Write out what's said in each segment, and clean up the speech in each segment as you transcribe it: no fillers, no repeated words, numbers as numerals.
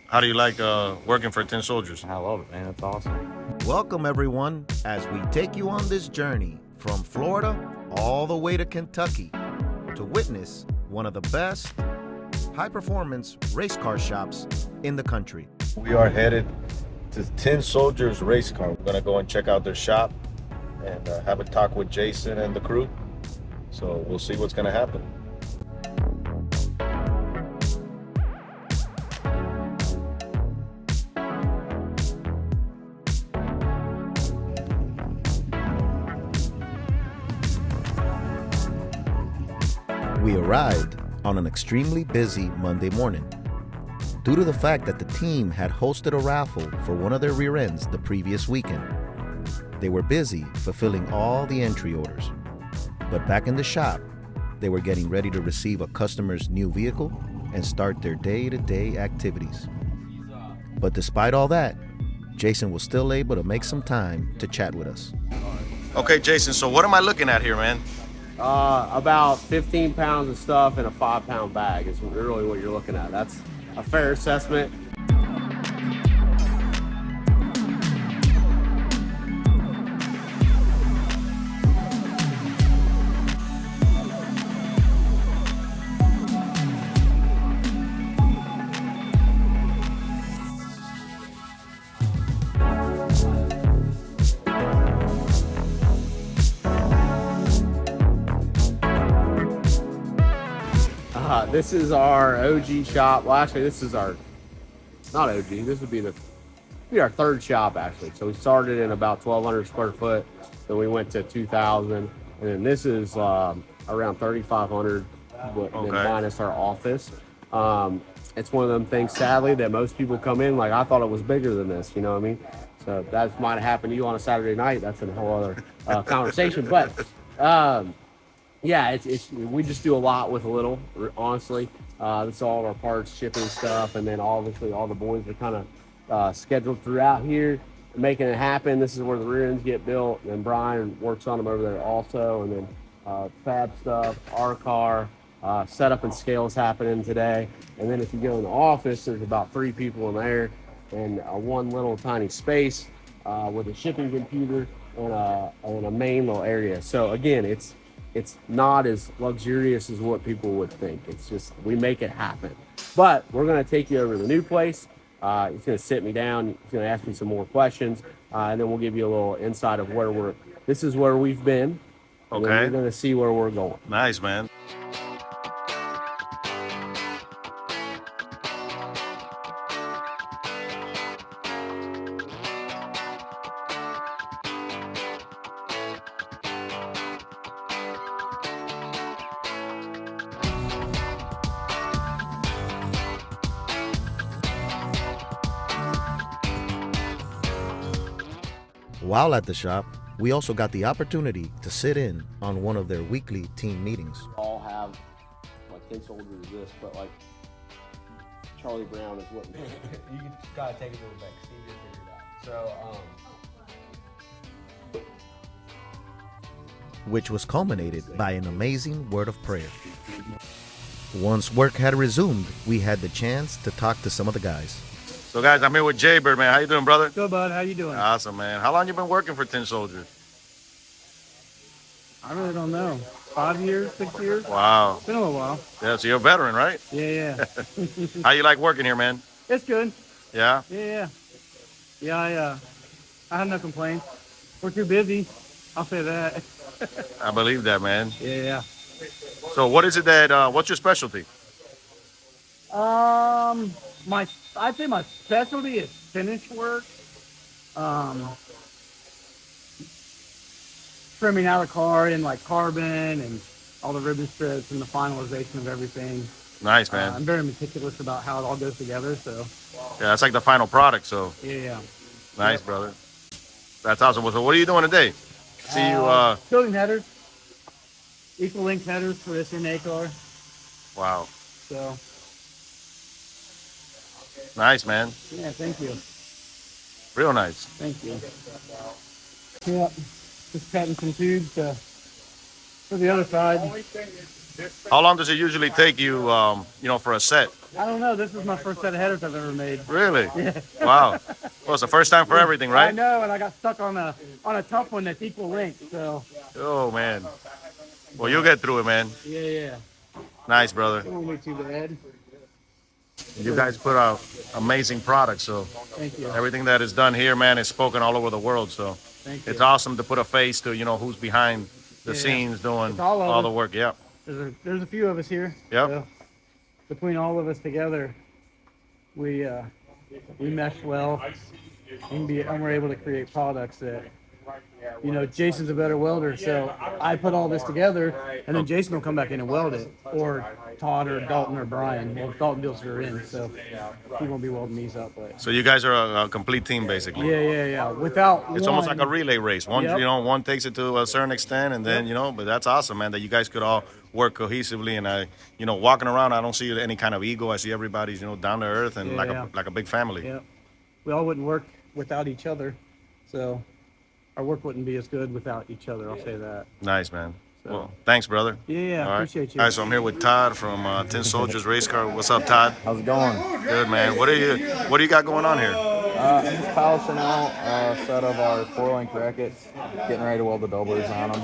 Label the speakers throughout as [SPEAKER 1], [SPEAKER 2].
[SPEAKER 1] How do you like working for Tin Soldiers?
[SPEAKER 2] I love it, man. It's awesome.
[SPEAKER 3] Welcome, everyone, as we take you on this journey from Florida all the way to Kentucky to witness one of the best high-performance race car shops in the country.
[SPEAKER 1] We are headed to Tin Soldiers Race Car. We're gonna go and check out their shop and have a talk with Jason and the crew. So we'll see what's gonna happen.
[SPEAKER 3] We arrived on an extremely busy Monday morning due to the fact that the team had hosted a raffle for one of their rear ends the previous weekend. They were busy fulfilling all the entry orders, but back in the shop, they were getting ready to receive a customer's new vehicle and start their day-to-day activities. But despite all that, Jason was still able to make some time to chat with us.
[SPEAKER 1] Okay, Jason, so what am I looking at here, man?
[SPEAKER 4] About 15 pounds of stuff in a 5-pound bag is really what you're looking at. That's a fair assessment. This is our OG shop. Well, actually, this is our, not OG, this would be our third shop, actually. So we started in about 1,200 square foot, then we went to 2,000, and then this is around 3,500, then minus our office. It's one of them things, sadly, that most people come in, like, I thought it was bigger than this, you know what I mean? So that might have happened to you on a Saturday night. That's a whole other conversation. But yeah, it's we just do a lot with a little, honestly. That's all of our parts, shipping stuff, and then obviously all the boys are kind of scheduled throughout here, making it happen. This is where the rear ends get built, and Brian works on them over there also, and then fab stuff, our car, setup and scale is happening today. And then if you go in the office, there's about 3 people in there, and one little tiny space with a shipping computer and a main little area. So again, it's not as luxurious as what people would think. It's just, we make it happen. But we're going to take you over to the new place. He's going to sit me down. He's going to ask me some more questions. And then we'll give you a little insight of this is where we've been. And then we're going to see where we're going.
[SPEAKER 1] Nice, man.
[SPEAKER 3] While at the shop, we also got the opportunity to sit in on one of their weekly team meetings.
[SPEAKER 4] All have, like, Tin Soldiers this, but like Charlie Brown is what
[SPEAKER 5] you just gotta take it a little back. Steve will figure it out. So,
[SPEAKER 3] which was culminated by an amazing word of prayer. Once work had resumed, we had the chance to talk to some of the guys.
[SPEAKER 1] So guys, I'm here with Jay Bird, man. How you doing, brother?
[SPEAKER 5] good, bud. How you doing?
[SPEAKER 1] Awesome, man. How long you been working for Tin Soldiers?
[SPEAKER 5] I really don't know. 5 years, 6 years?
[SPEAKER 1] Wow.
[SPEAKER 5] It's been a little while.
[SPEAKER 1] Yeah, so you're a veteran, right?
[SPEAKER 5] Yeah.
[SPEAKER 1] How you like working here, man?
[SPEAKER 5] It's good.
[SPEAKER 1] Yeah?
[SPEAKER 5] Yeah. I have no complaints. We're too busy. I'll say that.
[SPEAKER 1] I believe that, man.
[SPEAKER 5] Yeah.
[SPEAKER 1] So what is it that, what's your specialty?
[SPEAKER 5] I'd say my specialty is finish work. Trimming out a car in like carbon and all the ribbon strips and the finalization of everything.
[SPEAKER 1] Nice, man.
[SPEAKER 5] I'm very meticulous about how it all goes together, so.
[SPEAKER 1] Yeah, that's like the final product, so.
[SPEAKER 5] Yeah.
[SPEAKER 1] Nice, brother. That's awesome. So what are you doing today? See you,
[SPEAKER 5] Building headers. Equal length headers for this NA car.
[SPEAKER 1] Wow.
[SPEAKER 5] So.
[SPEAKER 1] Nice, man.
[SPEAKER 5] Yeah, thank you.
[SPEAKER 1] Real nice.
[SPEAKER 5] Thank you. Yeah, just cutting some tubes for the other side.
[SPEAKER 1] How long does it usually take you, for a set?
[SPEAKER 5] I don't know. This is my first set of headers I've ever made.
[SPEAKER 1] Really?
[SPEAKER 5] Yeah.
[SPEAKER 1] Wow. Well, it's the first time for everything,
[SPEAKER 5] I
[SPEAKER 1] right?
[SPEAKER 5] know, and I got stuck on a tough one that's equal length. So
[SPEAKER 1] Oh, man. Well, you'll get through it, man.
[SPEAKER 5] yeah.
[SPEAKER 1] Nice, brother.
[SPEAKER 5] It won't be too bad.
[SPEAKER 1] You guys put out amazing products, so
[SPEAKER 5] Thank you.
[SPEAKER 1] everything that is done here, man, is spoken all over the world. So
[SPEAKER 5] Thank you.
[SPEAKER 1] it's awesome to put a face to, who's behind the
[SPEAKER 5] Yeah.
[SPEAKER 1] scenes doing
[SPEAKER 5] It's all of
[SPEAKER 1] all
[SPEAKER 5] us.
[SPEAKER 1] the work. Yeah.
[SPEAKER 5] There's a few of us here.
[SPEAKER 1] Yep.
[SPEAKER 5] So between all of us together, we mesh well, and we're able to create products that, Jason's a better welder, so I put all this together, and then Jason will come back in and weld it, or Todd or Dalton or Brian. Well, Dalton deals her in, so he won't be welding these up. But
[SPEAKER 1] So you guys are a complete team, basically.
[SPEAKER 5] yeah. Without
[SPEAKER 1] It's almost like a relay race. One,
[SPEAKER 5] Yep.
[SPEAKER 1] One takes it to a certain extent, and then, but that's awesome, man, that you guys could all work cohesively. And walking around, I don't see any kind of ego. I see everybody's, down to earth and
[SPEAKER 5] Yeah.
[SPEAKER 1] like a big family.
[SPEAKER 5] Yeah, we all wouldn't work without each other, so our work wouldn't be as good without each other. I'll say that.
[SPEAKER 1] Nice, man.
[SPEAKER 5] So-
[SPEAKER 1] Well, thanks, brother.
[SPEAKER 5] Yeah,
[SPEAKER 1] All right.
[SPEAKER 5] appreciate you.
[SPEAKER 1] All right, so I'm here with Todd from Tin Soldiers Race Car. What's up, Todd?
[SPEAKER 2] How's it going?
[SPEAKER 1] Good, man. What do you got going on here?
[SPEAKER 2] I'm just polishing out a set of our 4-link rackets, getting ready to weld the doublers on them.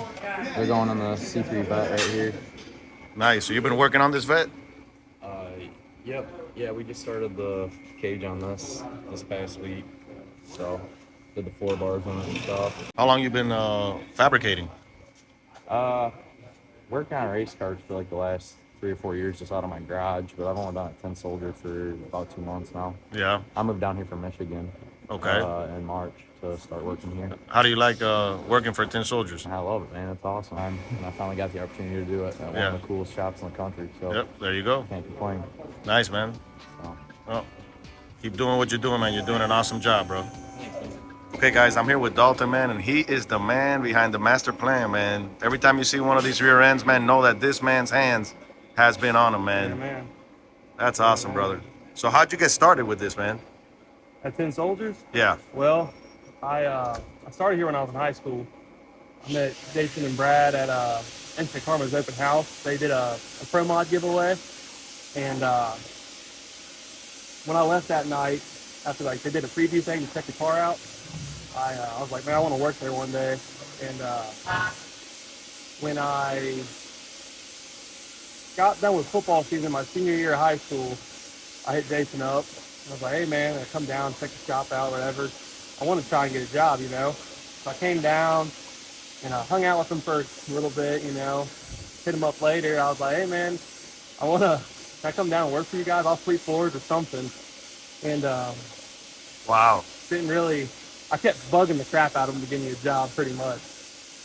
[SPEAKER 2] They're going on the C3 vet right here.
[SPEAKER 1] Nice. So you've been working on this vet?
[SPEAKER 2] Yep. Yeah, we just started the cage on this past week. So, did the 4 bars on it and stuff.
[SPEAKER 1] How long you been fabricating?
[SPEAKER 2] Working on race cars for like the last 3 or 4 years just out of my garage, but I've only been at Tin Soldier for about 2 months now.
[SPEAKER 1] Yeah.
[SPEAKER 2] I moved down here from Michigan.
[SPEAKER 1] Okay.
[SPEAKER 2] In March to start working here.
[SPEAKER 1] How do you like working for Tin Soldiers?
[SPEAKER 2] I love it, man. It's awesome. And I finally got the opportunity to do it at one of the coolest shops in the country. So
[SPEAKER 1] Yep. There you go.
[SPEAKER 2] can't complain.
[SPEAKER 1] Nice, man.
[SPEAKER 2] So,
[SPEAKER 1] Well, keep doing what you're doing, man. You're doing an awesome job, bro. Okay, guys, I'm here with Dalton, man, and he is the man behind the master plan, man. Every time you see one of these rear ends, man, know that this man's hands has been on them, man.
[SPEAKER 6] Man.
[SPEAKER 1] That's awesome, brother. So how'd you get started with this, man?
[SPEAKER 6] At Tin Soldiers?
[SPEAKER 1] Yeah.
[SPEAKER 6] Well, I started here when I was in high school. I met Jason and Brad at Instant Karma's open house. They did a pro mod giveaway, and when I left that night, after they did a preview thing to check the car out, I was like, man, I want to work there one day. And when I got done with football season, my senior year of high school, I hit Jason up. I was like, hey man, I come down, check the shop out, whatever. I want to try and get a job, So I came down and I hung out with him for a little bit, Hit him up later. I was like, hey man, can I come down and work for you guys? I'll sweep floors or something. And
[SPEAKER 1] Wow.
[SPEAKER 6] I kept bugging the crap out of them to give me a job pretty much.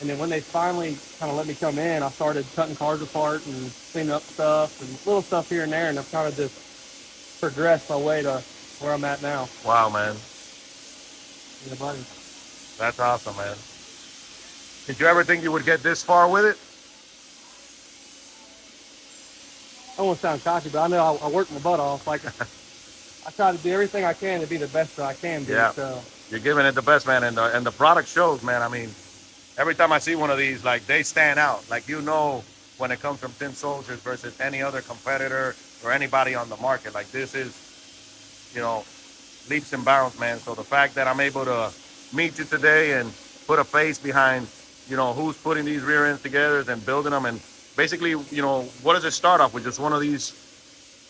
[SPEAKER 6] And then when they finally kind of let me come in, I started cutting cars apart and cleaning up stuff and little stuff here and there. And I've kind of just progressed my way to where I'm at now.
[SPEAKER 1] Wow, man.
[SPEAKER 6] Yeah, buddy.
[SPEAKER 1] That's awesome, man. Did you ever think you would get this far with it?
[SPEAKER 6] I don't want to sound cocky, but I know I worked my butt off. Like, I try to do everything I can to be the best that I can be.
[SPEAKER 1] Yeah.
[SPEAKER 6] So,
[SPEAKER 1] You're giving it the best, man, and the product shows, man. I mean, every time I see one of these, like, they stand out. Like, when it comes from Tin Soldiers versus any other competitor or anybody on the market, like, this is, leaps and bounds, man. So the fact that I'm able to meet you today and put a face behind, who's putting these rear ends together and building them, and basically, what does it start off with? Just one of these?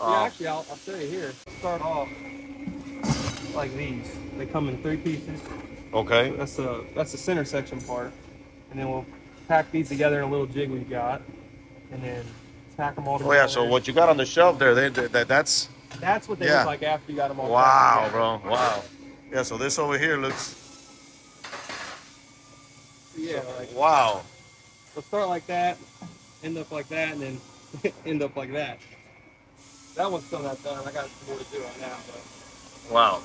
[SPEAKER 6] yeah, actually, I'll show you here. Start off like these. They come in 3 pieces.
[SPEAKER 1] Okay.
[SPEAKER 6] That's the center section part, and then we'll pack these together in a little jig we've got, and then tack them all
[SPEAKER 1] Oh
[SPEAKER 6] together.
[SPEAKER 1] yeah. So what you got on the shelf there? That's.
[SPEAKER 6] That's what they
[SPEAKER 1] Yeah.
[SPEAKER 6] look like after you got them all.
[SPEAKER 1] Wow,
[SPEAKER 6] tacked together.
[SPEAKER 1] bro. Wow. Yeah. So this over here looks.
[SPEAKER 6] Yeah, like
[SPEAKER 1] Wow.
[SPEAKER 6] we'll start like that, end up like that, and then end up like that. That one's still not done. I got some more to do on that, but
[SPEAKER 1] Wow.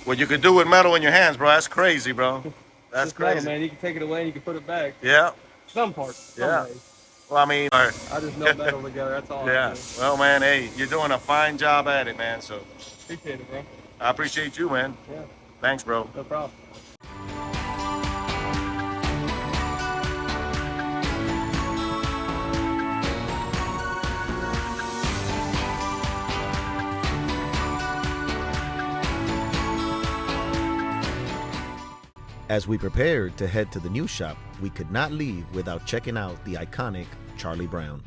[SPEAKER 1] What you could do with metal in your hands, bro, that's crazy, bro. That's
[SPEAKER 6] it's metal,
[SPEAKER 1] crazy.
[SPEAKER 6] man. You can take it away and you can put it back.
[SPEAKER 1] Yeah.
[SPEAKER 6] Some parts. Some
[SPEAKER 1] Yeah.
[SPEAKER 6] days.
[SPEAKER 1] Well, I mean,
[SPEAKER 6] I just melt metal together. That's all. I
[SPEAKER 1] yeah.
[SPEAKER 6] do.
[SPEAKER 1] Well, man, hey, you're doing a fine job at it, man. So
[SPEAKER 6] Appreciate it, bro.
[SPEAKER 1] I appreciate you, man.
[SPEAKER 6] Yeah,
[SPEAKER 1] Thanks, bro.
[SPEAKER 6] no problem.
[SPEAKER 3] As we prepared to head to the new shop, we could not leave without checking out the iconic Charlie Brown.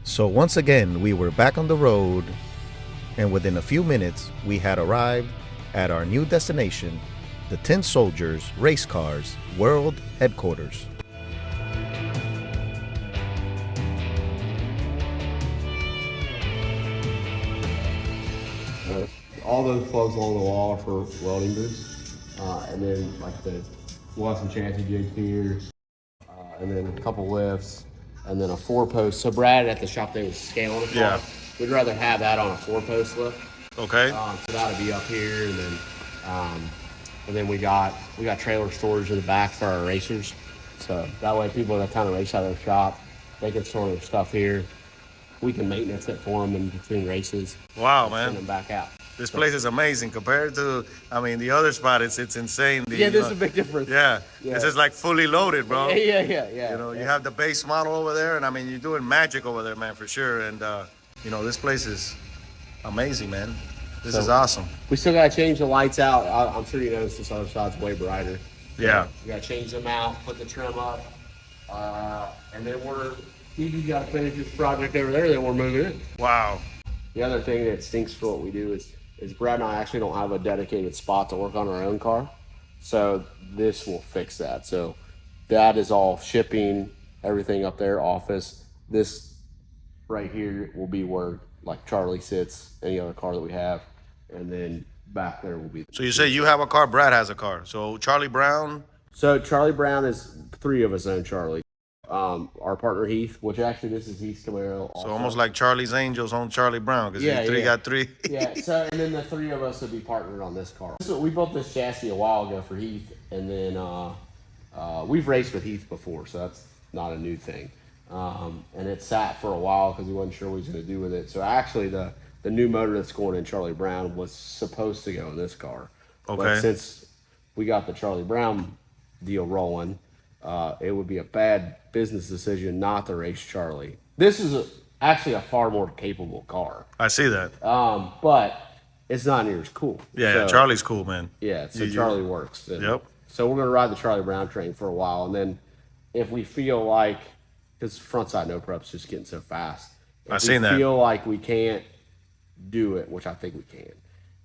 [SPEAKER 3] So once again, we were back on the road, and within a few minutes, we had arrived at our new destination, the Tin Soldiers Race Cars World Headquarters.
[SPEAKER 4] All those plugs along the wall are for welding boots. And then we'll have some chassis jigs here, and then a couple lifts, and then a 4-post. So Brad at the shop they was scaling the car.
[SPEAKER 1] Yeah.
[SPEAKER 4] We'd rather have that on a 4-post lift.
[SPEAKER 1] Okay.
[SPEAKER 4] So that'll be up here, and then we got trailer storage in the back for our racers. So that way people that kind of race out of their shop, they can store their stuff here. We can maintenance it for them in between races.
[SPEAKER 1] Wow,
[SPEAKER 4] and
[SPEAKER 1] man.
[SPEAKER 4] Send them back out.
[SPEAKER 1] This place is amazing compared to, I mean, the other spot. It's insane.
[SPEAKER 4] There's a big difference.
[SPEAKER 1] Yeah.
[SPEAKER 4] Yeah.
[SPEAKER 1] It's just like fully loaded, bro.
[SPEAKER 4] Yeah.
[SPEAKER 1] You know, you have the base model over there, and I mean, you're doing magic over there, man, for sure. And you know, this place is amazing, man. This is awesome.
[SPEAKER 4] We still gotta change the lights out. I'm sure you noticed this other side's way brighter.
[SPEAKER 1] Yeah.
[SPEAKER 4] We gotta change them out, put the trim up, and then you gotta finish this project over there. Then we're moving in.
[SPEAKER 1] Wow.
[SPEAKER 4] The other thing that stinks for what we do is Brad and I actually don't have a dedicated spot to work on our own car. So this will fix that. So that is all shipping, everything up there, office. This right here will be where like Charlie sits, any other car that we have. And then back there will be.
[SPEAKER 1] So you say you have a car, Brad has a car. So Charlie Brown.
[SPEAKER 4] So Charlie Brown is 3 of us own Charlie. Our partner Heath, which actually this is Heath's Camaro. Also.
[SPEAKER 1] So almost like Charlie's Angels on Charlie Brown, because got 3.
[SPEAKER 4] Yeah. So and then the 3 of us would be partnered on this car. So we built this chassis a while ago for Heath, and then we've raced with Heath before, so that's not a new thing. And it sat for a while because we wasn't sure what he was going to do with it. So actually, the new motor that's going in Charlie Brown was supposed to go in this car.
[SPEAKER 1] Okay.
[SPEAKER 4] But since we got the Charlie Brown deal rolling, it would be a bad business decision not to race Charlie. This is actually a far more capable car.
[SPEAKER 1] I see that.
[SPEAKER 4] But it's not near as cool.
[SPEAKER 1] Yeah, Charlie's cool, man.
[SPEAKER 4] Yeah, so Charlie works. And
[SPEAKER 1] Yep.
[SPEAKER 4] So we're going to ride the Charlie Brown train for a while. And then if we feel like, because frontside noprep's just getting so fast.
[SPEAKER 1] I've seen that.
[SPEAKER 4] Feel like we can't do it, which I think we can.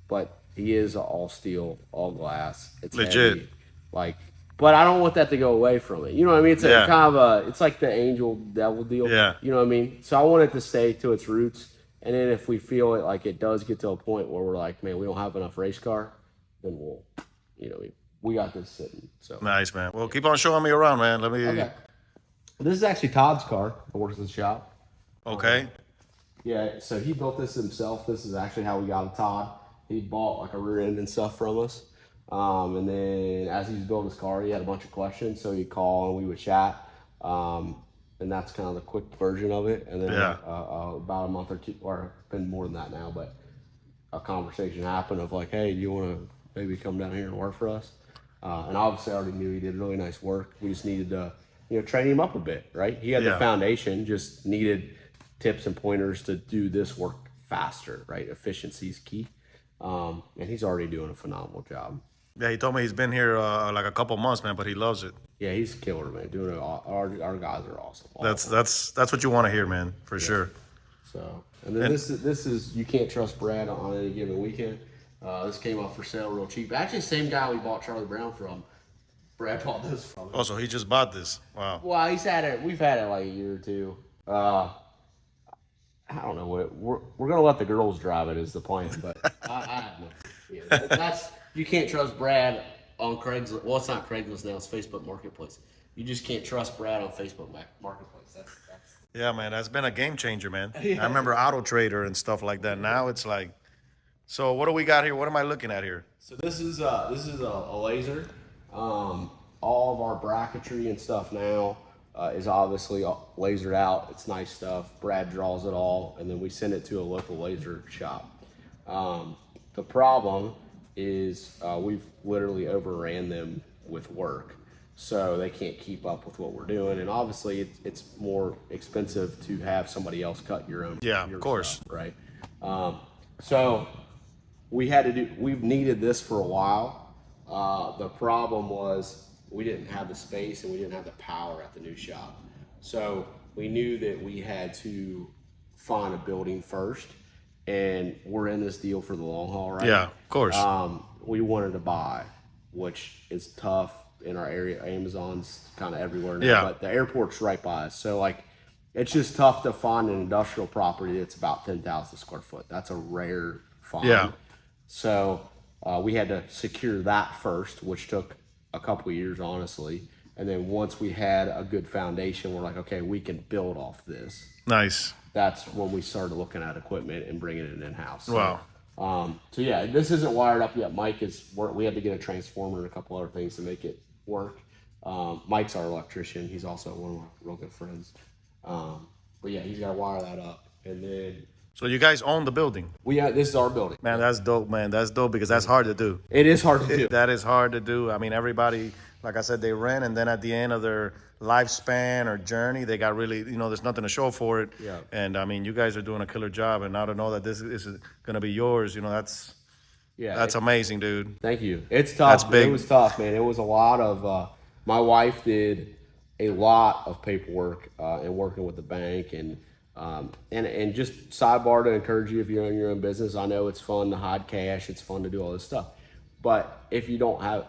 [SPEAKER 4] But he is all steel, all glass. It's
[SPEAKER 1] legit.
[SPEAKER 4] Heavy. But I don't want that to go away from it. You know what I mean? It's a kind of it's like the angel devil deal.
[SPEAKER 1] Yeah.
[SPEAKER 4] You know what I mean? So I want it to stay to its roots. And then if we feel it like it does get to a point where we're like, man, we don't have enough race car, then we'll, we got this sitting. So
[SPEAKER 1] Nice, man. Well, keep on showing me around, man. Let me.
[SPEAKER 4] okay. This is actually Todd's car. I works at the shop.
[SPEAKER 1] Okay.
[SPEAKER 4] Yeah, so he built this himself. This is actually how we got it, Todd. He bought like a rear end and stuff from us. And then as he was building his car, he had a bunch of questions. So he'd call and we would chat. And that's kind of the quick version of it. And then about a month or two, or it's been more than that now, but a conversation happened of like, hey, do you want to maybe come down here and work for us? And obviously I already knew he did really nice work. We just needed to, train him up a bit, right? He had the foundation, just needed tips and pointers to do this work faster, right? Efficiency is key. And he's already doing a phenomenal job.
[SPEAKER 1] Yeah, he told me he's been here like a couple months, man, but he loves it.
[SPEAKER 4] Yeah, he's a killer, man. Doing it. Our guys are awesome.
[SPEAKER 1] That's what you want to hear, man, for sure.
[SPEAKER 4] So, and then this is you can't trust Brad on any given weekend. This came up for sale real cheap. Actually, same guy we bought Charlie Brown from. Brad bought this from.
[SPEAKER 1] Oh, so he just bought this. Wow.
[SPEAKER 4] Well, we've had it like a year or two. I don't know what we're gonna let the girls drive it is the plan, but I have no. Yeah, that's you can't trust Brad on Craigslist. Well, it's not Craigslist now; it's Facebook Marketplace. You just can't trust Brad on Facebook Marketplace. That's
[SPEAKER 1] Yeah, man, that's been a game changer, man.
[SPEAKER 4] Yeah.
[SPEAKER 1] I remember Auto Trader and stuff like that. Now it's like, so what do we got here? What am I looking at here?
[SPEAKER 4] So this is a laser. All of our bracketry and stuff now is obviously lasered out. It's nice stuff. Brad draws it all, and then we send it to a local laser shop. The problem is we've literally overran them with work, so they can't keep up with what we're doing. And obviously, it's more expensive to have somebody else cut your own.
[SPEAKER 1] Yeah,
[SPEAKER 4] your
[SPEAKER 1] of course.
[SPEAKER 4] stuff, right? So we've needed this for a while. The problem was we didn't have the space and we didn't have the power at the new shop. So we knew that we had to find a building first, and we're in this deal for the long haul, right?
[SPEAKER 1] Yeah, of course.
[SPEAKER 4] We wanted to buy, which is tough in our area. Amazon's kind of everywhere now,
[SPEAKER 1] Yeah.
[SPEAKER 4] but the airport's right by us. So like, it's just tough to find an industrial property that's about 10,000 square foot. That's a rare find.
[SPEAKER 1] Yeah.
[SPEAKER 4] So we had to secure that first, which took a couple of years, honestly. And then once we had a good foundation, we're like, okay, we can build off this.
[SPEAKER 1] Nice.
[SPEAKER 4] That's when we started looking at equipment and bringing it in-house. So,
[SPEAKER 1] Wow.
[SPEAKER 4] So yeah, this isn't wired up yet. Mike we had to get a transformer and a couple other things to make it work. Mike's our electrician. He's also one of my real good friends. But yeah, he's got to wire that up. And then
[SPEAKER 1] So you guys own the building.
[SPEAKER 4] this is our building.
[SPEAKER 1] Man, that's dope, man. That's dope because that's hard to do.
[SPEAKER 4] It is hard to do.
[SPEAKER 1] That is hard to do. I mean, everybody, like I said, they rent, and then at the end of their lifespan or journey, they got really, there's nothing to show for it.
[SPEAKER 4] Yeah.
[SPEAKER 1] And I mean, you guys are doing a killer job, and now to know that this is going to be yours, that's amazing, dude.
[SPEAKER 4] Thank you. It's tough.
[SPEAKER 1] That's big.
[SPEAKER 4] It was tough, man. It was a lot of. My wife did a lot of paperwork and working with the bank, and just sidebar to encourage you if you own your own business. I know it's fun to hide cash. It's fun to do all this stuff, but if you don't have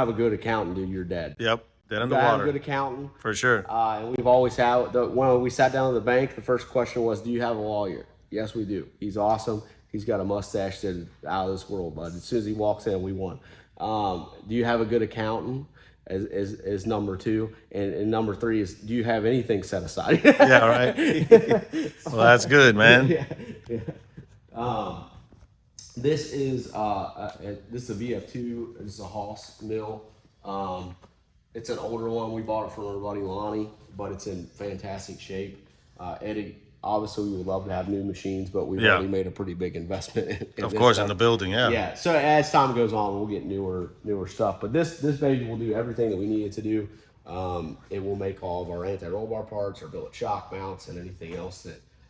[SPEAKER 4] a good accountant, dude, you're dead.
[SPEAKER 1] Yep. Dead in
[SPEAKER 4] You
[SPEAKER 1] the
[SPEAKER 4] gotta have a
[SPEAKER 1] water.
[SPEAKER 4] good accountant.
[SPEAKER 1] For sure.
[SPEAKER 4] And we've always had when we sat down at the bank, the first question was, "Do you have a lawyer?" Yes, we do. He's awesome. He's got a mustache that is out of this world, bud. As soon as he walks in, we won. Do you have a good accountant? Is number two, and number three is, do you have anything set aside?
[SPEAKER 1] Yeah, right. Well, that's good, man.
[SPEAKER 4] Yeah. This is a VF2. This is a Hoss mill. It's an older one. We bought it from our buddy Lonnie, but it's in fantastic shape. Eddie, obviously, we would love to have new machines, but we've already made a pretty big investment in
[SPEAKER 1] Of
[SPEAKER 4] this
[SPEAKER 1] course,
[SPEAKER 4] stuff.
[SPEAKER 1] in the building, yeah.
[SPEAKER 4] Yeah. So as time goes on, we'll get newer stuff. But this baby will do everything that we need it to do. It will make all of our anti-roll bar parts, our billet shock mounts, and anything else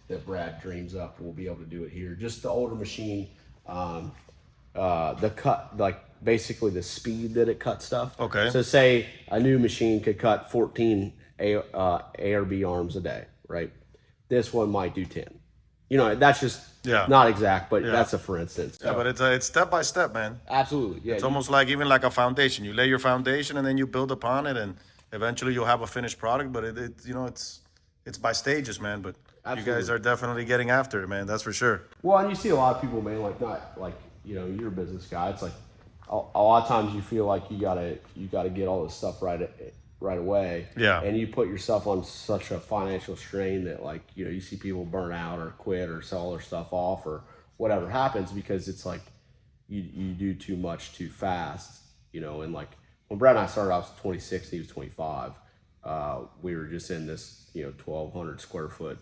[SPEAKER 4] that Brad dreams up. We'll be able to do it here. Just the older machine, the cut, like basically the speed that it cuts stuff.
[SPEAKER 1] Okay.
[SPEAKER 4] So say a new machine could cut 14 ARB arms a day, right? This one might do 10. That's just not exact, but that's a for instance.
[SPEAKER 1] Yeah, but it's step by step, man.
[SPEAKER 4] Absolutely. Yeah.
[SPEAKER 1] It's almost like even like a foundation. You lay your foundation and then you build upon it, and eventually you'll have a finished product. But it's by stages, man. But you guys are definitely getting after it, man. That's for sure.
[SPEAKER 4] Well, and you see a lot of people, man, like not like you're a business guy. It's like a lot of times you feel like you gotta get all this stuff right away.
[SPEAKER 1] Yeah.
[SPEAKER 4] And you put yourself on such a financial strain that you see people burn out or quit or sell their stuff off or whatever happens, because it's like you do too much too fast, and like when Brad and I started, I was 26, he was 25. We were just in this 1,200 square foot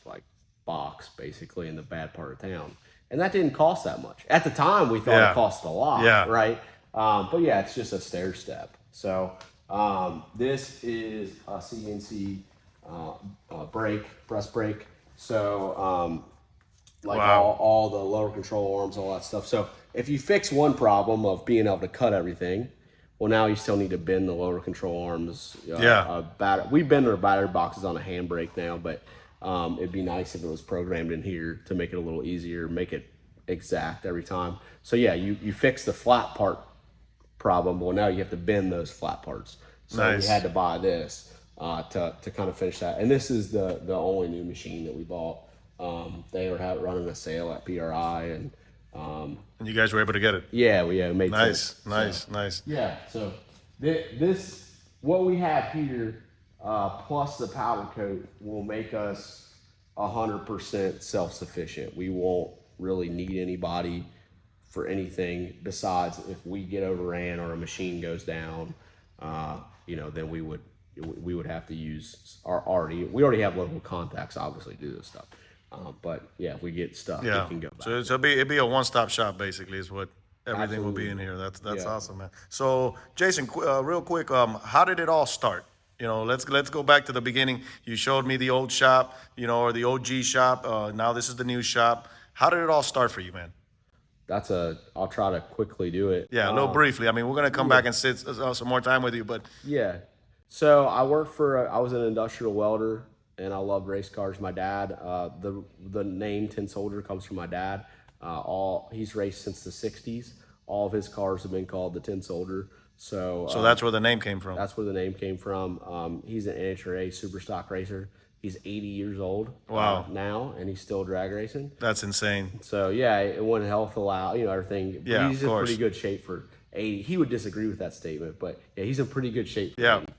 [SPEAKER 4] like box basically in the bad part of town. And that didn't cost that much. At the time, we thought it cost a lot, right? But yeah, it's just a stair step. So this is a CNC press brake. So all the lower control arms, all that stuff. So if you fix one problem of being able to cut everything, well, now you still need to bend the lower control arms. We bend our battery boxes on a handbrake now, but it'd be nice if it was programmed in here to make it a little easier, make it exact every time. So yeah, you fix the flat part problem. Well, now you have to bend those flat parts. So we had to buy this. to kind of finish that. And this is the only new machine that we bought. They were running a sale at PRI, and
[SPEAKER 1] And you guys were able to get it.
[SPEAKER 4] yeah, we made
[SPEAKER 1] Nice,
[SPEAKER 4] sense.
[SPEAKER 1] nice,
[SPEAKER 4] So,
[SPEAKER 1] nice.
[SPEAKER 4] yeah, so this what we have here, plus the powder coat, will make us 100% self-sufficient. We won't really need anybody for anything besides if we get overran or a machine goes down. Then we would have to use we already have local contacts, obviously, to do this stuff. But yeah, if we get stuck,
[SPEAKER 1] Yeah.
[SPEAKER 4] we can go back.
[SPEAKER 1] So it'd be a one-stop shop basically is what everything will be in here. That's
[SPEAKER 4] Yeah.
[SPEAKER 1] awesome, man. So Jason, real quick, how did it all start? Let's go back to the beginning. You showed me the old shop, or the OG shop. Now this is the new shop. How did it all start for you, man?
[SPEAKER 4] I'll try to quickly do it.
[SPEAKER 1] Yeah, a little briefly. I mean, we're gonna come back and sit some more time with you, but
[SPEAKER 4] Yeah. So I was an industrial welder, and I loved race cars. My dad, the name Tin Soldier comes from my dad. He's raced since the '60s. All of his cars have been called the Tin Soldier. So
[SPEAKER 1] that's where the name came from.
[SPEAKER 4] that's where the name came from. He's an NHRA super stock racer. He's 80 years old.
[SPEAKER 1] Wow.
[SPEAKER 4] Now, and he's still drag racing.
[SPEAKER 1] That's insane.
[SPEAKER 4] So yeah, it went health allowed, everything.
[SPEAKER 1] Yeah,
[SPEAKER 4] He's
[SPEAKER 1] of
[SPEAKER 4] in
[SPEAKER 1] course.
[SPEAKER 4] pretty good shape for 80. He would disagree with that statement, but yeah, he's in pretty good shape for
[SPEAKER 1] Yeah.
[SPEAKER 4] 80.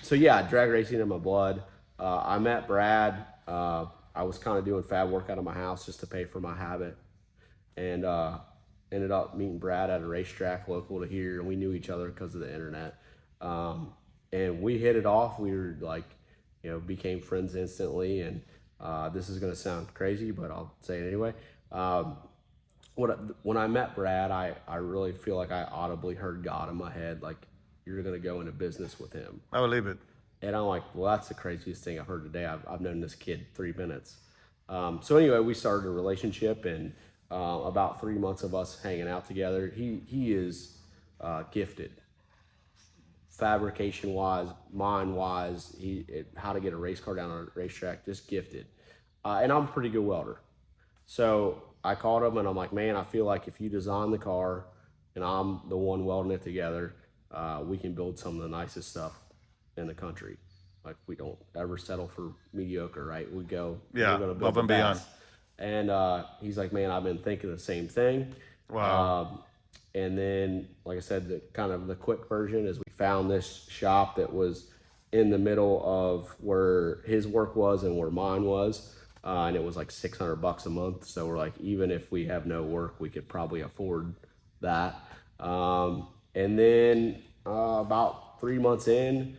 [SPEAKER 4] So yeah, drag racing in my blood. I met Brad. I was kind of doing fab work out of my house just to pay for my habit, and ended up meeting Brad at a racetrack local to here, and we knew each other because of the internet. And we hit it off. We were like, became friends instantly. And this is going to sound crazy, but I'll say it anyway. When I met Brad, I really feel like I audibly heard God in my head, like, you're going to go into business with him.
[SPEAKER 1] I believe it.
[SPEAKER 4] And I'm like, well, that's the craziest thing I've heard today. I've known this kid 3 minutes. So anyway, we started a relationship, and about 3 months of us hanging out together. He is gifted, fabrication wise, mind wise. How to get a race car down on a racetrack, just gifted. And I'm a pretty good welder. So I called him and I'm like, man, I feel like if you design the car and I'm the one welding it together, we can build some of the nicest stuff in the country. Like, we don't ever settle for mediocre, right? We go,
[SPEAKER 1] Yeah,
[SPEAKER 4] we're gonna build
[SPEAKER 1] up
[SPEAKER 4] the
[SPEAKER 1] and beyond.
[SPEAKER 4] best. And he's like, man, I've been thinking the same thing.
[SPEAKER 1] Wow.
[SPEAKER 4] And then, like I said, the quick version is we found this shop that was in the middle of where his work was and where mine was. And it was like $600 a month. So we're like, even if we have no work, we could probably afford that. And then about 3 months in,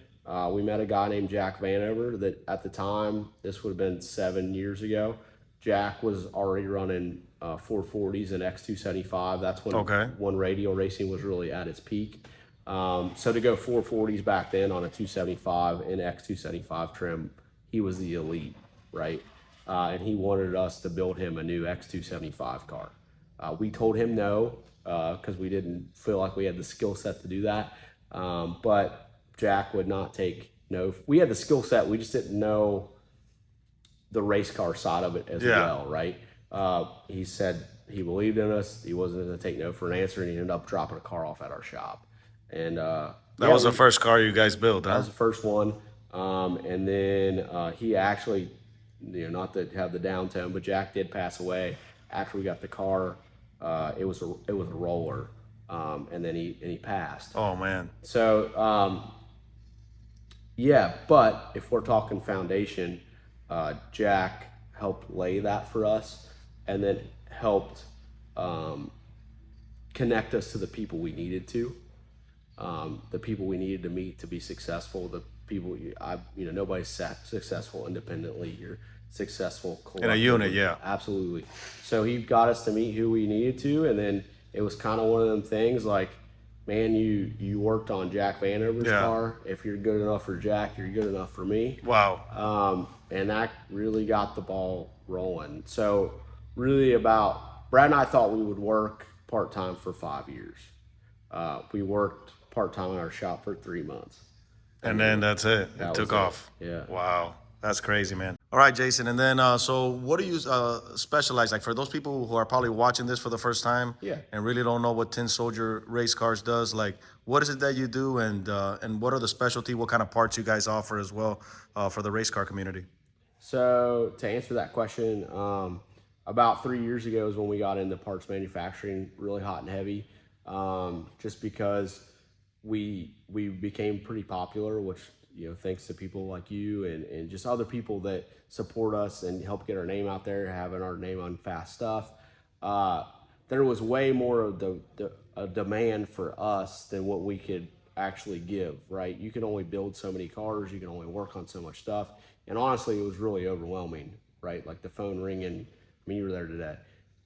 [SPEAKER 4] we met a guy named Jack Vanover that at the time, this would have been 7 years ago, Jack was already running 440s and X275. That's when radial racing was really at its peak. So to go 440s back then on a 275 and X275 trim, he was the elite, right? And he wanted us to build him a new X275 car. We told him no, because we didn't feel like we had the skill set to do that. But Jack would not take no. We had the skill set, we just didn't know the race car side of it as well, right? He said he believed in us. He wasn't going to take no for an answer, and he ended up dropping a car off at our shop. And
[SPEAKER 1] that was the first car you guys built,
[SPEAKER 4] that
[SPEAKER 1] huh?
[SPEAKER 4] was the first one. And then he actually, not to have the downtone, but Jack did pass away after we got the car. It was a roller, and then he passed.
[SPEAKER 1] Oh man.
[SPEAKER 4] So yeah, but if we're talking foundation, Jack helped lay that for us, and then helped connect us to the people we needed to. The people we needed to meet to be successful. The people nobody's successful independently. You're successful
[SPEAKER 1] In a unit, yeah.
[SPEAKER 4] Absolutely. So he got us to meet who we needed to, and then it was kind of one of them things like, man, you worked on Jack Vanover's car. If you're good enough for Jack, you're good enough for me.
[SPEAKER 1] Wow.
[SPEAKER 4] And that really got the ball rolling. So really Brad and I thought we would work part-time for 5 years. We worked part-time in our shop for 3 months.
[SPEAKER 1] And then that's it. It
[SPEAKER 4] That
[SPEAKER 1] took
[SPEAKER 4] was it.
[SPEAKER 1] off.
[SPEAKER 4] Yeah.
[SPEAKER 1] Wow. That's crazy, man. All right, Jason. And then, so what do you specialize? Like for those people who are probably watching this for the first time,
[SPEAKER 4] Yeah.
[SPEAKER 1] and really don't know what Tin Soldier Race Cars does, like what is it that you do, and what are the specialty? What kind of parts you guys offer as well for the race car community?
[SPEAKER 4] So to answer that question, about 3 years ago is when we got into parts manufacturing, really hot and heavy, just because we became pretty popular, which thanks to people like you and just other people that support us and help get our name out there, having our name on fast stuff. Uh, there was way more of a demand for us than what we could actually give. Right, you can only build so many cars, you can only work on so much stuff, and honestly, it was really overwhelming. Right, like the phone ringing. I mean, you were there today.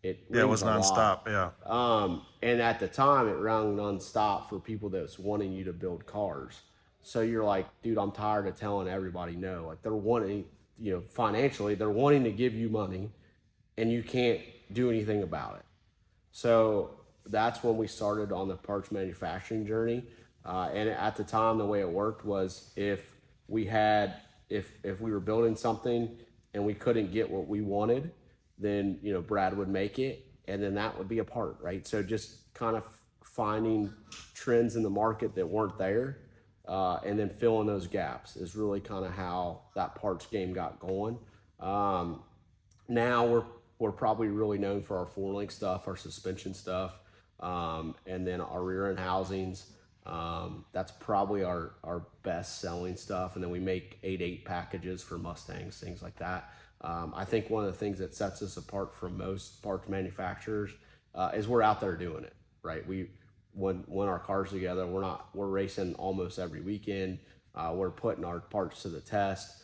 [SPEAKER 4] It
[SPEAKER 1] Yeah, it was
[SPEAKER 4] rings a lot.
[SPEAKER 1] nonstop. Yeah.
[SPEAKER 4] And at the time, it rang nonstop for people that's wanting you to build cars. So you're like, dude, I'm tired of telling everybody no. Like they're wanting, financially, they're wanting to give you money, and you can't do anything about it. So that's when we started on the parts manufacturing journey. And at the time, the way it worked was if we were building something and we couldn't get what we wanted, then Brad would make it, and then that would be a part, right? So just kind of finding trends in the market that weren't there, and then filling those gaps is really kind of how that parts game got going. Now we're probably really known for our four link stuff, our suspension stuff, and then our rear end housings. That's probably our best selling stuff. And then we make 8.8 packages for Mustangs, things like that. I think one of the things that sets us apart from most parts manufacturers is we're out there doing it, right? When our cars together, we're racing almost every weekend. We're putting our parts to the test.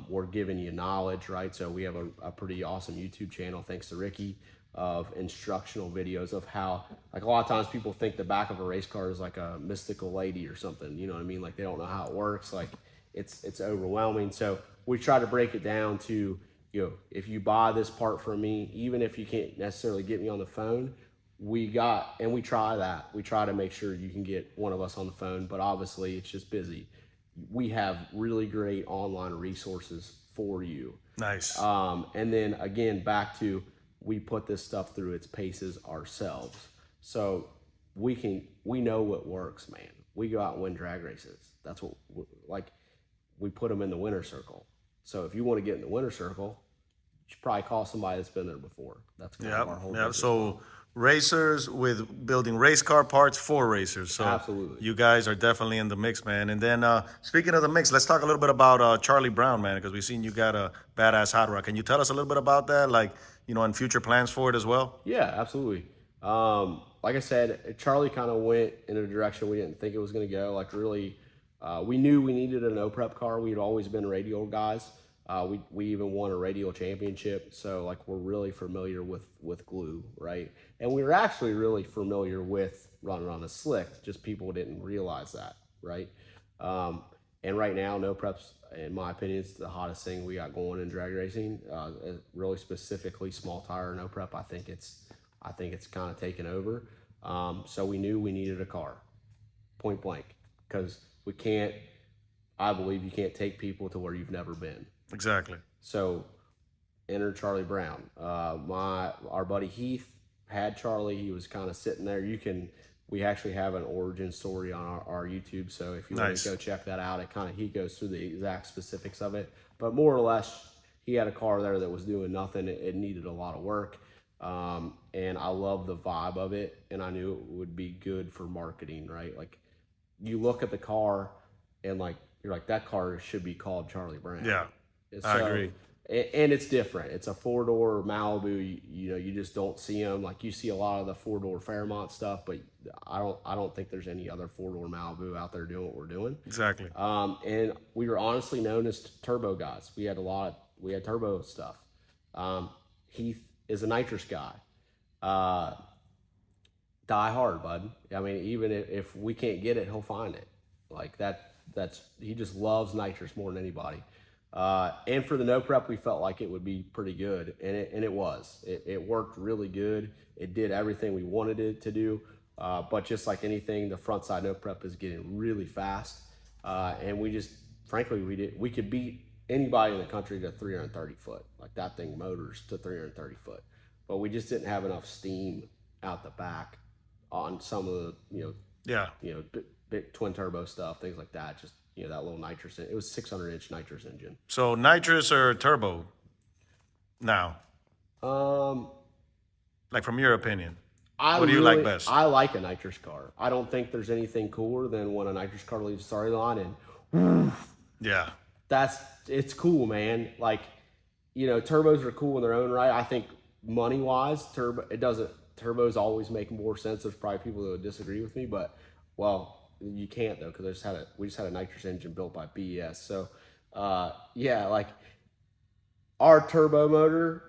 [SPEAKER 4] We're giving you knowledge, right? So we have a pretty awesome YouTube channel, thanks to Ricky, of instructional videos of how, like a lot of times people think the back of a race car is like a mystical lady or something, you know what I mean? Like they don't know how it works. Like it's overwhelming. So we try to break it down to, if you buy this part from me, even if you can't necessarily get me on the phone, we try that. We try to make sure you can get one of us on the phone, but obviously it's just busy. We have really great online resources for you.
[SPEAKER 1] Nice.
[SPEAKER 4] And then again, back to, we put this stuff through its paces ourselves. So we know what works, man. We go out and win drag races. That's what, we put them in the winner circle. So if you want to get in the winner circle, you should probably call somebody that's been there before. That's kind of our whole
[SPEAKER 1] Yeah.
[SPEAKER 4] business
[SPEAKER 1] So
[SPEAKER 4] model.
[SPEAKER 1] racers with building race car parts for racers. So
[SPEAKER 4] Absolutely.
[SPEAKER 1] you guys are definitely in the mix, man. And then speaking of the mix, let's talk a little bit about Charlie Brown, man, because we've seen you got a badass hot rod. Can you tell us a little bit about that, like, and future plans for it as well?
[SPEAKER 4] Yeah, absolutely. Like I said, Charlie kind of went in a direction we didn't think it was going to go. Like really, we knew we needed a no-prep car. We'd always been radial guys. We even won a radial championship. So like we're really familiar with glue, right? And we were actually really familiar with running on a slick. Just people didn't realize that, right? And right now, no preps, in my opinion, is the hottest thing we got going in drag racing. Really specifically, small tire no prep. I think it's kind of taken over. So we knew we needed a car, point blank, because I believe you can't take people to where you've never been.
[SPEAKER 1] Exactly.
[SPEAKER 4] So enter Charlie Brown. Our buddy Heath had Charlie. He was kind of sitting there. We actually have an origin story on our YouTube, so if you want to go check that out, he goes through the exact specifics of it. But more or less, he had a car there that was doing nothing. It needed a lot of work, and I love the vibe of it, and I knew it would be good for marketing, right? Like, you look at the car, and like you're like, that car should be called Charlie Brown.
[SPEAKER 1] Yeah,
[SPEAKER 4] So,
[SPEAKER 1] I agree.
[SPEAKER 4] And it's different. It's a 4-door Malibu. You just don't see them. Like you see a lot of the 4-door Fairmont stuff, but I don't think there's any other 4-door Malibu out there doing what we're doing.
[SPEAKER 1] Exactly.
[SPEAKER 4] And we were honestly known as turbo guys. We had turbo stuff. Heath is a nitrous guy. Die hard, bud. I mean, even if we can't get it, he'll find it. Like he just loves nitrous more than anybody. And for the no prep, we felt like it would be pretty good, and it was. It worked really good. It did everything we wanted it to do. But just like anything, the front side no prep is getting really fast, and we could beat anybody in the country to 330 foot. Like that thing motors to 330 foot. But we just didn't have enough steam out the back on some of the,
[SPEAKER 1] Yeah.
[SPEAKER 4] big twin turbo stuff, things like that. Just, that little nitrous, it was 600-inch nitrous engine.
[SPEAKER 1] So nitrous or turbo now? Like from your opinion, what do you like best?
[SPEAKER 4] I like a nitrous car. I don't think there's anything cooler than when a nitrous car leaves the starting line and
[SPEAKER 1] Yeah.
[SPEAKER 4] it's cool, man. Like, turbos are cool in their own right. I think money wise, turbos always make more sense. There's probably people that would disagree with me, but you can't though, because we just had a nitrous engine built by BES. So, like our turbo motor,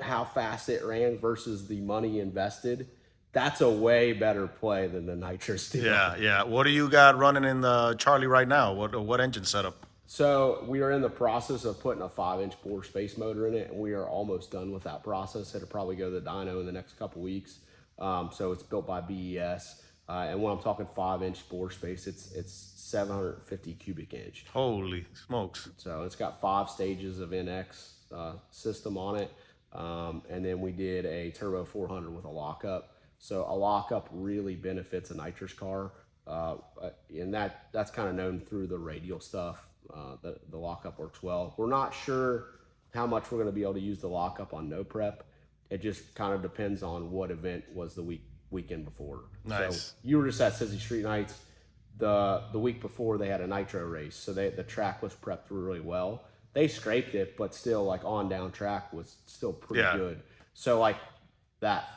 [SPEAKER 4] how fast it ran versus the money invested, that's a way better play than the nitrous deal.
[SPEAKER 1] Yeah. What do you got running in the Charlie right now? What engine setup?
[SPEAKER 4] So we are in the process of putting a 5-inch bore space motor in it, and we are almost done with that process. It'll probably go to the dyno in the next couple weeks. So it's built by BES, and when I'm talking 5-inch bore space, it's 750 cubic inch.
[SPEAKER 1] Holy smokes!
[SPEAKER 4] So it's got 5 stages of NX system on it, and then we did a turbo 400 with a lockup. So a lockup really benefits a nitrous car, and that's kind of known through the radial stuff. The lockup works well. We're not sure how much we're going to be able to use the lockup on noprep. It just kind of depends on what event was the weekend before.
[SPEAKER 1] Nice.
[SPEAKER 4] So you were just at Sissy Street Nights. The week before they had a nitro race, so the track was prepped really well. They scraped it, but still, like on down track was still pretty good. So like that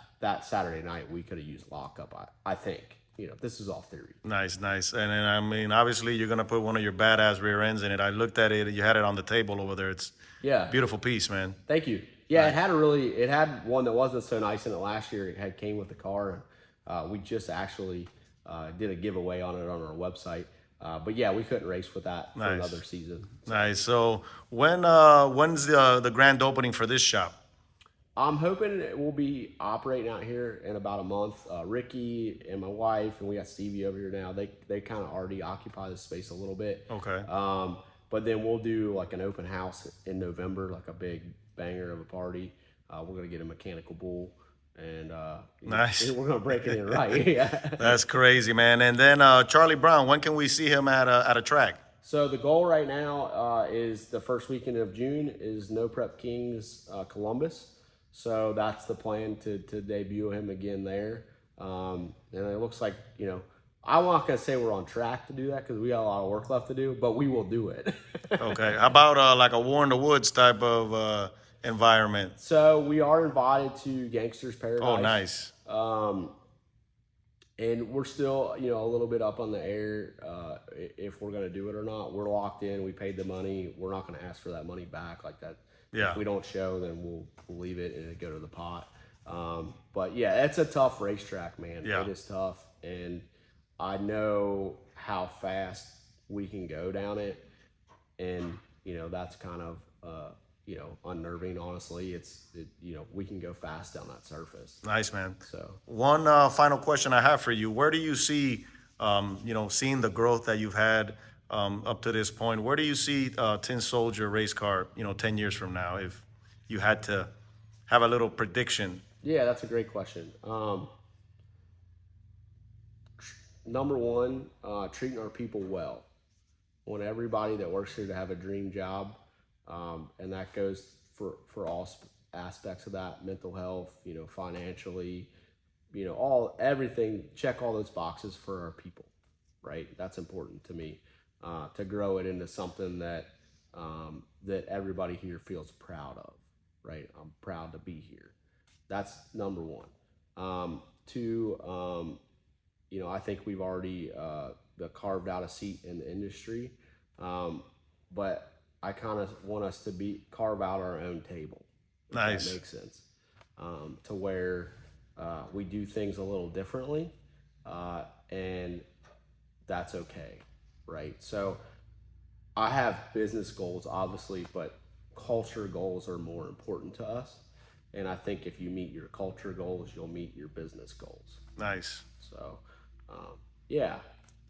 [SPEAKER 4] Saturday night we could have used lockup. I think. This is all theory.
[SPEAKER 1] Nice. And I mean, obviously, you're gonna put one of your badass rear ends in it. I looked at it. You had it on the table over there. It's a beautiful piece, man.
[SPEAKER 4] Thank you. Yeah, it had one that wasn't so nice in it last year. It came with the car. We just actually did a giveaway on it on our website. But yeah, we couldn't race with that for another season.
[SPEAKER 1] Nice. So when's the grand opening for this shop?
[SPEAKER 4] I'm hoping it will be operating out here in about a month. Ricky and my wife, and we got Stevie over here now. They kind of already occupy the space a little bit.
[SPEAKER 1] Okay.
[SPEAKER 4] But then we'll do like an open house in November, like a big banger of a party. We're gonna get a mechanical bull, and
[SPEAKER 1] nice.
[SPEAKER 4] We're gonna break it in right. Yeah.
[SPEAKER 1] That's crazy, man. And then Charlie Brown, when can we see him at a track?
[SPEAKER 4] So the goal right now is the first weekend of June is No Prep Kings Columbus. So that's the plan to debut him again there. And it looks like, I'm not going to say we're on track to do that because we got a lot of work left to do, but we will do it.
[SPEAKER 1] Okay. How about like a War in the Woods type of environment?
[SPEAKER 4] So we are invited to Gangster's Paradise.
[SPEAKER 1] Oh, nice.
[SPEAKER 4] And we're still, a little bit up on the air if we're going to do it or not. We're locked in. We paid the money. We're not going to ask for that money back like that.
[SPEAKER 1] Yeah.
[SPEAKER 4] If we don't show, then we'll leave it and it'll go to the pot. But yeah, it's a tough racetrack, man.
[SPEAKER 1] Yeah.
[SPEAKER 4] It is tough. And I know how fast we can go down it. And, that's kind of, unnerving, honestly. We can go fast down that surface.
[SPEAKER 1] Nice, man.
[SPEAKER 4] So
[SPEAKER 1] one final question I have for you. Where do you see, seeing the growth that you've had up to this point, where do you see Tin Soldier race car, 10 years from now, if you had to have a little prediction?
[SPEAKER 4] Yeah, that's a great question. Number one, treating our people well. I want everybody that works here to have a dream job, and that goes for all aspects of that: mental health, financially, everything. Check all those boxes for our people, right? That's important to me. To grow it into something that everybody here feels proud of, right? I'm proud to be here. That's number one. Two, I think we've already carved out a seat in the industry, but I kind of want us to carve out our own table.
[SPEAKER 1] Nice.
[SPEAKER 4] If that makes sense. To where we do things a little differently, and that's okay. Right. So I have business goals, obviously, but culture goals are more important to us. And I think if you meet your culture goals, you'll meet your business goals.
[SPEAKER 1] Nice.
[SPEAKER 4] So, yeah.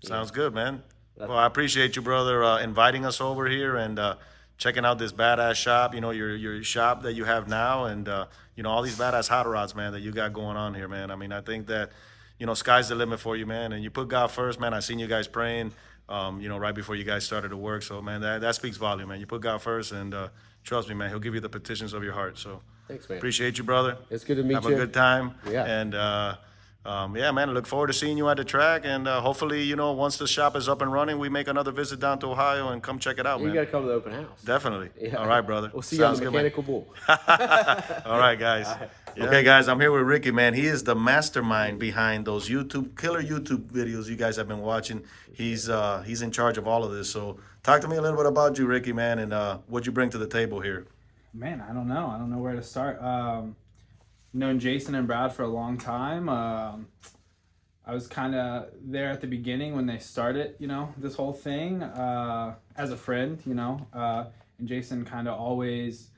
[SPEAKER 1] Sounds good, man. Well, I appreciate you, brother, inviting us over here and checking out this badass shop, your shop that you have now, and all these badass hot rods, man, that you got going on here, man. I mean, I think that sky's the limit for you, man, and you put God first, man. I seen you guys praying, right before you guys started to work. So, man, that speaks volume, man. You put God first, and trust me, man, He'll give you the petitions of your heart. So,
[SPEAKER 4] Thanks, man.
[SPEAKER 1] appreciate you, brother.
[SPEAKER 4] It's good to meet
[SPEAKER 1] Have
[SPEAKER 4] you.
[SPEAKER 1] a good time.
[SPEAKER 4] Yeah.
[SPEAKER 1] And yeah, man, look forward to seeing you at the track. And hopefully, once the shop is up and running, we make another visit down to Ohio and come check it out,
[SPEAKER 4] You
[SPEAKER 1] man.
[SPEAKER 4] got to come to the open house.
[SPEAKER 1] Definitely.
[SPEAKER 4] Yeah.
[SPEAKER 1] All right, brother.
[SPEAKER 4] We'll see you on
[SPEAKER 1] Sounds
[SPEAKER 4] the
[SPEAKER 1] good, man.
[SPEAKER 4] Mechanical Bull.
[SPEAKER 1] All right, guys. Okay, guys, I'm here with Ricky, man. He is the mastermind behind those killer YouTube videos you guys have been watching. He's in charge of all of this. So talk to me a little bit about you, Ricky, man, and what you bring to the table here.
[SPEAKER 7] Man, I don't know. I don't know where to start. Known Jason and Brad for a long time. I was kind of there at the beginning when they started, this whole thing as a friend, and Jason kind of always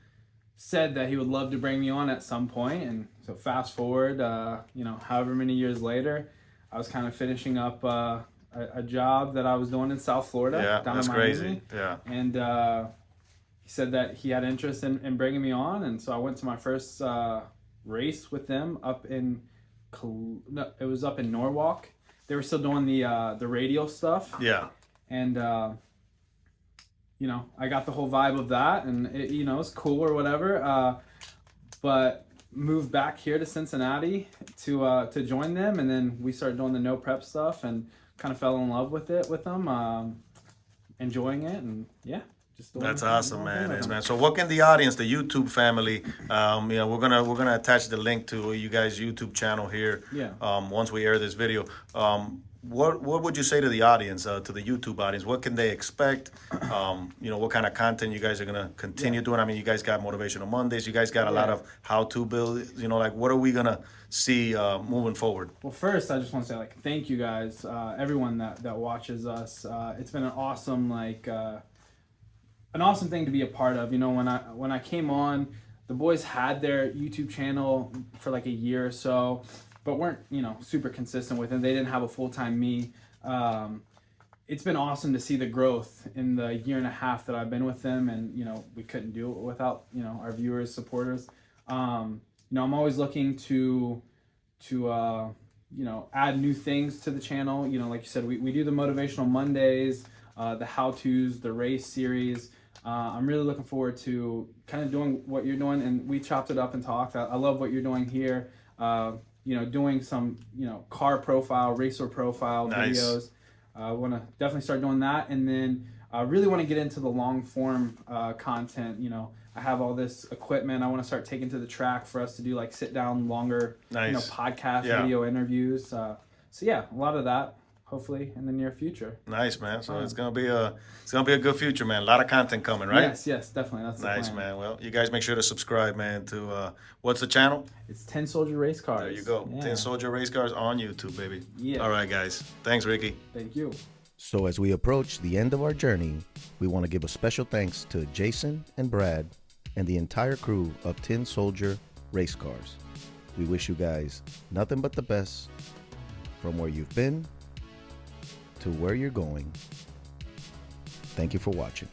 [SPEAKER 7] said that he would love to bring me on at some point. And so fast forward, however many years later, I was kind of finishing up a job that I was doing in South Florida.
[SPEAKER 1] Yeah,
[SPEAKER 7] down
[SPEAKER 1] that's
[SPEAKER 7] in Miami.
[SPEAKER 1] crazy. Yeah.
[SPEAKER 7] And he said that he had interest in bringing me on. And so I went to my first race with them up in it was up in Norwalk. They were still doing the radio stuff.
[SPEAKER 1] Yeah.
[SPEAKER 7] And I got the whole vibe of that, and it's cool or whatever. But moved back here to Cincinnati to join them, and then we started doing the no prep stuff, and kind of fell in love with them, enjoying it, and yeah.
[SPEAKER 1] That's awesome, man. So what can the audience, the YouTube family, we're gonna attach the link to you guys' YouTube channel here.
[SPEAKER 7] Yeah.
[SPEAKER 1] Once we air this video, what would you say to the audience, to the YouTube audience? What can they expect? What kind of content you guys are gonna continue doing? I mean, you guys got Motivational Mondays. You guys got a lot of how-to build. What are we gonna see moving forward?
[SPEAKER 7] Well, first, I just want to say thank you guys, everyone that watches us. It's been an awesome thing to be a part of. When I came on, the boys had their YouTube channel for a year or so, but weren't super consistent with it. They didn't have a full-time me. It's been awesome to see the growth in the year and a half that I've been with them, and we couldn't do it without our viewers, supporters. I'm always looking to add new things to the channel. Like you said, we do the Motivational Mondays, the how-tos, the race series. I'm really looking forward to kind of doing what you're doing, and we chopped it up and talked. I love what you're doing here. Doing some car profile, racer profile videos. I want to definitely start doing that, and then I really want to get into the long form content. I have all this equipment I want to start taking to the track for us to do sit down longer podcast video interviews. So yeah, a lot of that. Hopefully in the near future.
[SPEAKER 1] Nice, man. So it's gonna be a good future, man. A lot of content coming, right?
[SPEAKER 7] Yes, definitely. That's the
[SPEAKER 1] nice,
[SPEAKER 7] plan.
[SPEAKER 1] Man. Well, you guys make sure to subscribe, man. To what's the channel?
[SPEAKER 7] It's 10 Soldier Race Cars.
[SPEAKER 1] There you go.
[SPEAKER 7] Yeah.
[SPEAKER 1] 10 Soldier Race Cars on YouTube, baby.
[SPEAKER 7] Yeah.
[SPEAKER 1] All right, guys. Thanks, Ricky.
[SPEAKER 7] Thank you.
[SPEAKER 3] So as we approach the end of our journey, we want to give a special thanks to Jason and Brad and the entire crew of Tin Soldier Race Cars. We wish you guys nothing but the best from where you've been to where you're going. Thank you for watching.